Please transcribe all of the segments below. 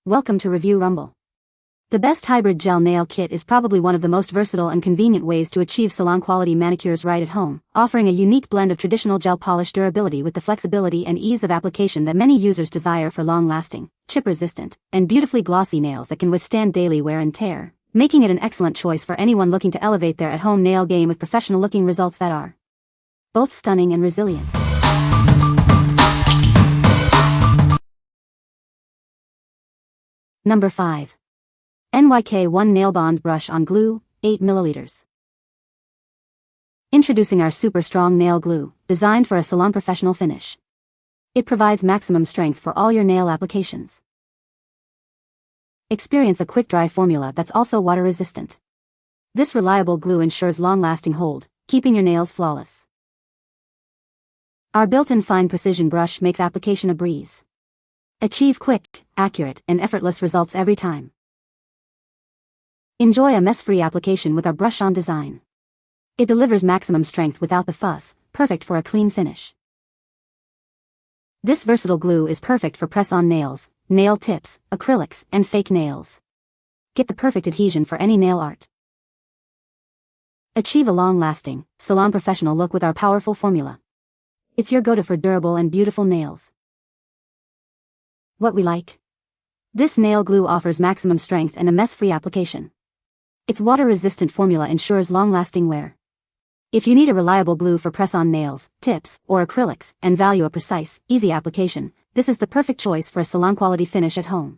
Welcome to Review Rumble. The best hybrid gel nail kit is probably one of the most versatile and convenient ways to achieve salon-quality manicures right at home, offering a unique blend of traditional gel polish durability with the flexibility and ease of application that many users desire for long-lasting, chip-resistant, and beautifully glossy nails that can withstand daily wear and tear, making it an excellent choice for anyone looking to elevate their at-home nail game with professional-looking results that are both stunning and resilient. Number 5. NYK1 NailBond Brush on Glue, 8 ml. Introducing our super strong nail glue, designed for a salon professional finish. It provides maximum strength for all your nail applications. Experience a quick dry formula that's also water resistant. This reliable glue ensures long-lasting hold, keeping your nails flawless. Our built-in fine precision brush makes application a breeze. Achieve quick, accurate, and effortless results every time. Enjoy a mess-free application with our brush-on design. It delivers maximum strength without the fuss, perfect for a clean finish. This versatile glue is perfect for press-on nails, nail tips, acrylics, and fake nails. Get the perfect adhesion for any nail art. Achieve a long-lasting, salon professional look with our powerful formula. It's your go-to for durable and beautiful nails. What we like? This nail glue offers maximum strength and a mess-free application. Its water-resistant formula ensures long-lasting wear. If you need a reliable glue for press-on nails, tips, or acrylics, and value a precise, easy application, this is the perfect choice for a salon-quality finish at home.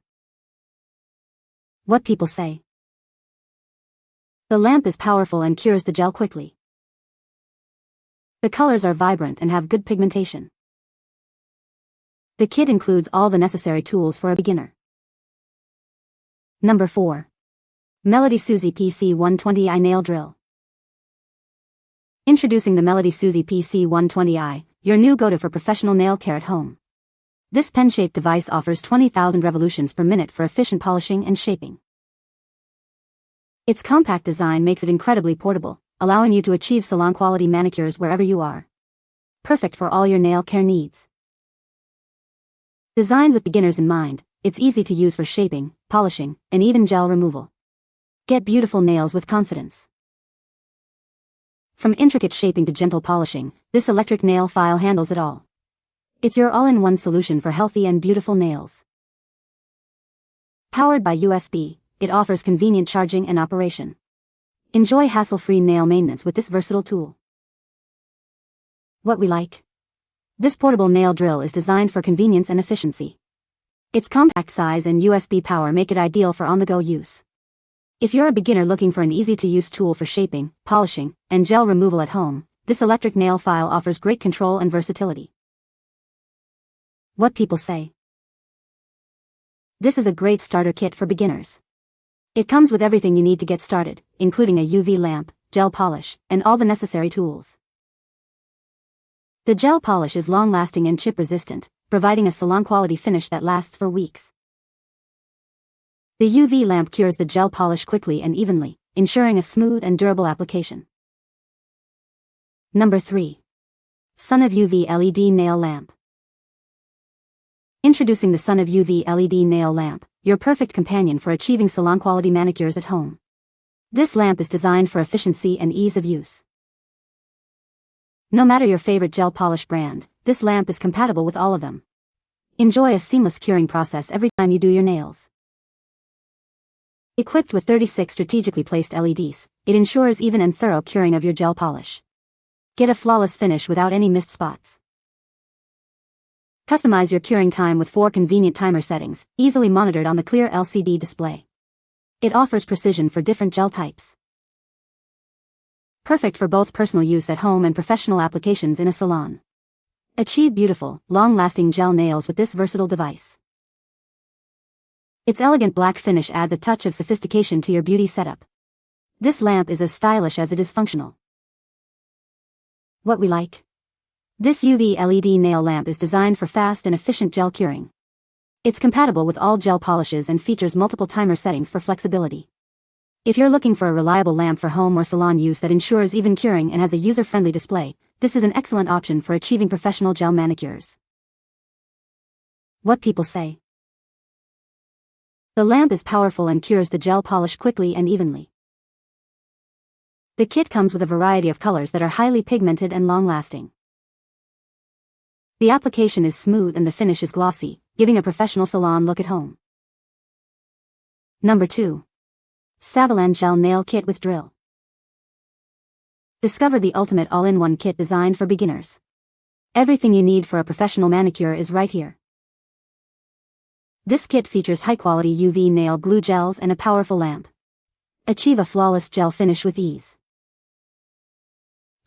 What people say? The lamp is powerful and cures the gel quickly. The colors are vibrant and have good pigmentation. The kit includes all the necessary tools for a beginner. Number 4. MelodySusie PC120i Nail Drill. Introducing the MelodySusie PC120i, your new go-to for professional nail care at home. This pen-shaped device offers 20,000 revolutions per minute for efficient polishing and shaping. Its compact design makes it incredibly portable, allowing you to achieve salon-quality manicures wherever you are. Perfect for all your nail care needs. Designed with beginners in mind, it's easy to use for shaping, polishing, and even gel removal. Get beautiful nails with confidence. From intricate shaping to gentle polishing, this electric nail file handles it all. It's your all-in-one solution for healthy and beautiful nails. Powered by USB, it offers convenient charging and operation. Enjoy hassle-free nail maintenance with this versatile tool. What we like? This portable nail drill is designed for convenience and efficiency. Its compact size and USB power make it ideal for on-the-go use. If you're a beginner looking for an easy-to-use tool for shaping, polishing, and gel removal at home, this electric nail file offers great control and versatility. What people say? This is a great starter kit for beginners. It comes with everything you need to get started, including a UV lamp, gel polish, and all the necessary tools. The gel polish is long-lasting and chip-resistant, providing a salon-quality finish that lasts for weeks. The UV lamp cures the gel polish quickly and evenly, ensuring a smooth and durable application. Number 3. SUNUV UV LED Nail Lamp. Introducing the SUNUV UV LED Nail Lamp, your perfect companion for achieving salon-quality manicures at home. This lamp is designed for efficiency and ease of use. No matter your favorite gel polish brand, this lamp is compatible with all of them. Enjoy a seamless curing process every time you do your nails. Equipped with 36 strategically placed LEDs, it ensures even and thorough curing of your gel polish. Get a flawless finish without any missed spots. Customize your curing time with 4 convenient timer settings, easily monitored on the clear LCD display. It offers precision for different gel types. Perfect for both personal use at home and professional applications in a salon. Achieve beautiful, long-lasting gel nails with this versatile device. Its elegant black finish adds a touch of sophistication to your beauty setup. This lamp is as stylish as it is functional. What we like? This UV LED nail lamp is designed for fast and efficient gel curing. It's compatible with all gel polishes and features multiple timer settings for flexibility. If you're looking for a reliable lamp for home or salon use that ensures even curing and has a user-friendly display, this is an excellent option for achieving professional gel manicures. What people say? The lamp is powerful and cures the gel polish quickly and evenly. The kit comes with a variety of colors that are highly pigmented and long-lasting. The application is smooth and the finish is glossy, giving a professional salon look at home. Number 2. SAVILAND Gel Nail Kit with Drill. Discover the ultimate all-in-one kit designed for beginners. Everything you need for a professional manicure is right here. This kit features high-quality UV nail glue gels and a powerful lamp. Achieve a flawless gel finish with ease.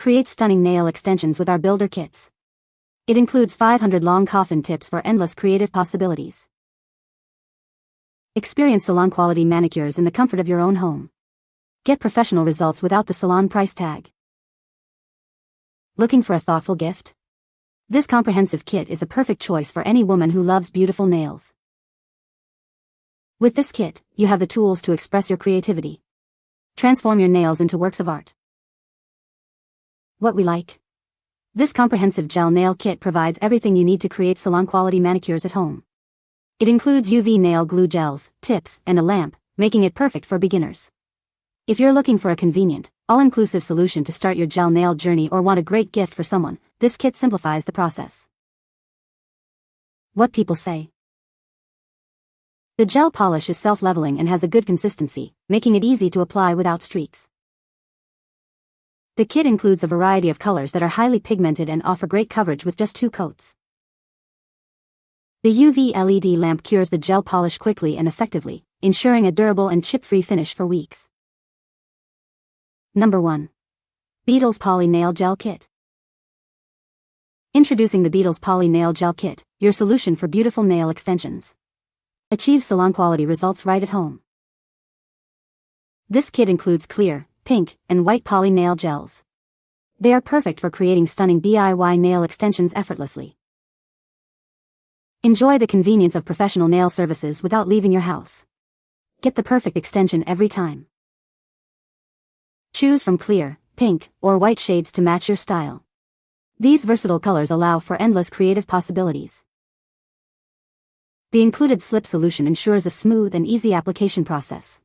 Create stunning nail extensions with our builder kits. It includes 500 long coffin tips for endless creative possibilities. Experience salon-quality manicures in the comfort of your own home. Get professional results without the salon price tag. Looking for a thoughtful gift? This comprehensive kit is a perfect choice for any woman who loves beautiful nails. With this kit, you have the tools to express your creativity. Transform your nails into works of art. What we like? This comprehensive gel nail kit provides everything you need to create salon-quality manicures at home. It includes UV nail glue gels, tips, and a lamp, making it perfect for beginners. If you're looking for a convenient, all-inclusive solution to start your gel nail journey or want a great gift for someone, this kit simplifies the process. What people say. The gel polish is self-leveling and has a good consistency, making it easy to apply without streaks. The kit includes a variety of colors that are highly pigmented and offer great coverage with just 2 coats. The UV LED lamp cures the gel polish quickly and effectively, ensuring a durable and chip-free finish for weeks. Number 1. Beetles Poly Nail Gel Kit. Introducing the Beetles Poly Nail Gel Kit, your solution for beautiful nail extensions. Achieve salon-quality results right at home. This kit includes clear, pink, and white poly nail gels. They are perfect for creating stunning DIY nail extensions effortlessly. Enjoy the convenience of professional nail services without leaving your house. Get the perfect extension every time. Choose from clear, pink, or white shades to match your style. These versatile colors allow for endless creative possibilities. The included slip solution ensures a smooth and easy application process.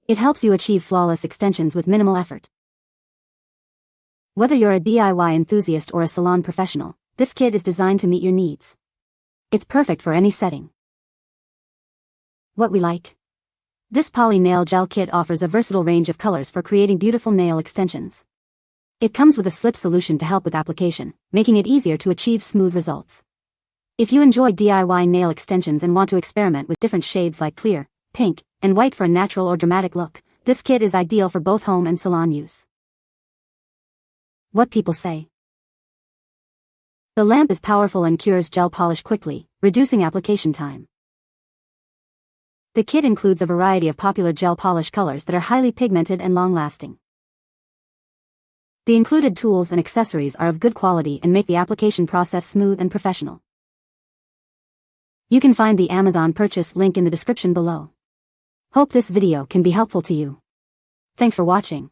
It helps you achieve flawless extensions with minimal effort. Whether you're a DIY enthusiast or a salon professional, this kit is designed to meet your needs. It's perfect for any setting. What we like? This poly nail gel kit offers a versatile range of colors for creating beautiful nail extensions. It comes with a slip solution to help with application, making it easier to achieve smooth results. If you enjoy DIY nail extensions and want to experiment with different shades like clear, pink, and white for a natural or dramatic look, this kit is ideal for both home and salon use. What people say. The lamp is powerful and cures gel polish quickly, reducing application time. The kit includes a variety of popular gel polish colors that are highly pigmented and long-lasting. The included tools and accessories are of good quality and make the application process smooth and professional. You can find the Amazon purchase link in the description below. Hope this video can be helpful to you. Thanks for watching.